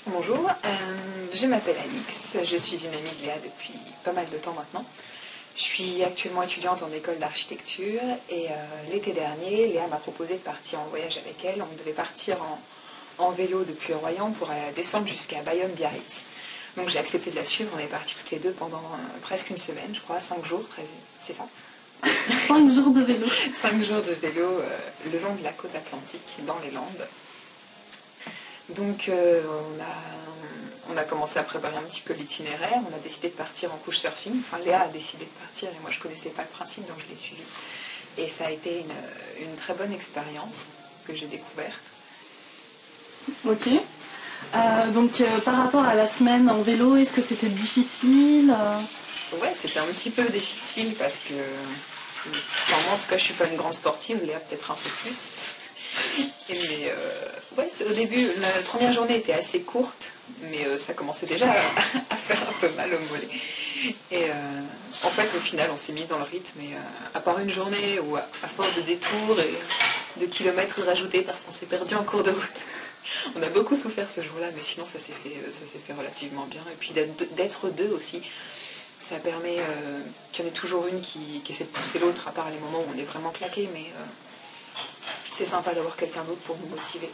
Bonjour, je m'appelle Alix, je suis une amie de Léa depuis pas mal de temps maintenant. Je suis actuellement étudiante en école d'architecture et l'été dernier, Léa m'a proposé de partir en voyage avec elle. On devait partir en vélo depuis Royan pour descendre jusqu'à Bayonne-Biarritz. Donc j'ai accepté de la suivre, on est partis toutes les deux pendant presque une semaine, je crois, 5 jours, c'est ça 5 jours de vélo. 5 jours de vélo le long de la côte atlantique, dans les Landes. Donc on a commencé à préparer un petit peu l'itinéraire, on a décidé de partir en couchsurfing. Enfin, Léa a décidé de partir et moi je ne connaissais pas le principe, donc je l'ai suivi. Et ça a été une très bonne expérience que j'ai découverte. Ok. Donc par rapport à la semaine en vélo, est-ce que c'était difficile Ouais, c'était un petit peu difficile parce que, enfin, moi en tout cas je suis pas une grande sportive, Léa peut-être un peu plus. Mais ouais, au début, la première journée était assez courte, mais ça commençait déjà à faire un peu mal au mollet. Et en fait, au final, on s'est mise dans le rythme. Et à part une journée où, à force de détours et de kilomètres rajoutés parce qu'on s'est perdu en cours de route, on a beaucoup souffert ce jour-là, mais sinon ça s'est fait relativement bien. Et puis d'être deux aussi, ça permet qu'il y en ait toujours une qui essaie de pousser l'autre, à part les moments où on est vraiment claqué, mais c'est sympa d'avoir quelqu'un d'autre pour nous motiver.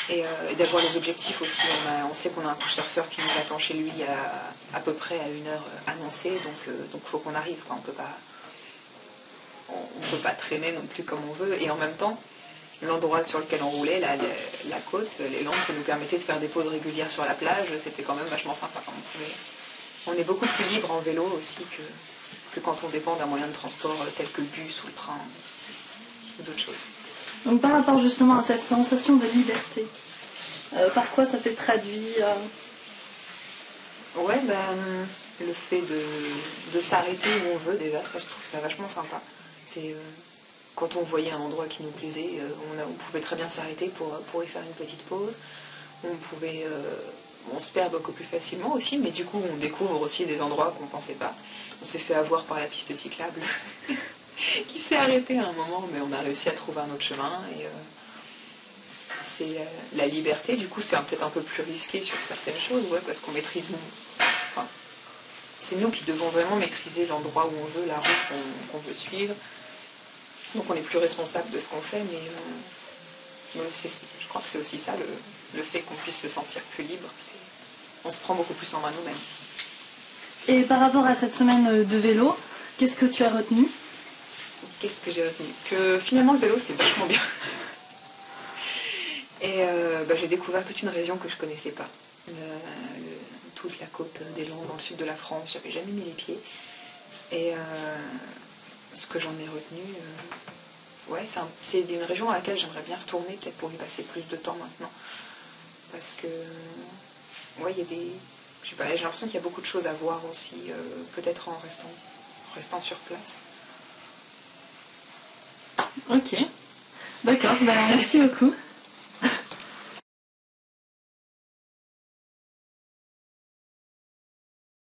Et d'avoir les objectifs aussi. On sait qu'on a un couchsurfeur qui nous attend chez lui à peu près à une heure annoncée, donc faut qu'on arrive. On peut pas traîner non plus comme on veut. Et en même temps, l'endroit sur lequel on roulait, la côte, les Landes, ça nous permettait de faire des pauses régulières sur la plage. C'était quand même vachement sympa. On est beaucoup plus libre en vélo aussi que quand on dépend d'un moyen de transport tel que le bus ou le train ou d'autres choses. Donc par rapport justement à cette sensation de liberté, par quoi ça s'est traduit Ouais, le fait de s'arrêter où on veut déjà, je trouve ça vachement sympa. C'est quand on voyait un endroit qui nous plaisait, on pouvait très bien s'arrêter pour y faire une petite pause. On se perd beaucoup plus facilement aussi, mais du coup on découvre aussi des endroits qu'on ne pensait pas. On s'est fait avoir par la piste cyclable qui s'est arrêtée à un moment, mais on a réussi à trouver un autre chemin. Et c'est la liberté, du coup c'est peut-être un peu plus risqué sur certaines choses, ouais, parce qu'on maîtrise. Enfin, c'est nous qui devons vraiment maîtriser l'endroit où on veut, la route qu'on veut suivre. Donc on est plus responsable de ce qu'on fait, mais je crois que c'est aussi ça le fait qu'on puisse se sentir plus libre. On se prend beaucoup plus en main nous-mêmes. Et par rapport à cette semaine de vélo, qu'est-ce que tu as retenu ? Qu'est-ce que j'ai retenu ? Que finalement le vélo c'est vachement bien. Et j'ai découvert toute une région que je ne connaissais pas. Toute la côte des Landes dans le sud de la France, j'avais jamais mis les pieds. Et ce que j'en ai retenu, c'est une région à laquelle j'aimerais bien retourner, peut-être pour y passer plus de temps maintenant. Parce que, ouais, il y a des... Je sais pas, j'ai l'impression qu'il y a beaucoup de choses à voir aussi, peut-être en restant sur place. Ok, d'accord, merci beaucoup.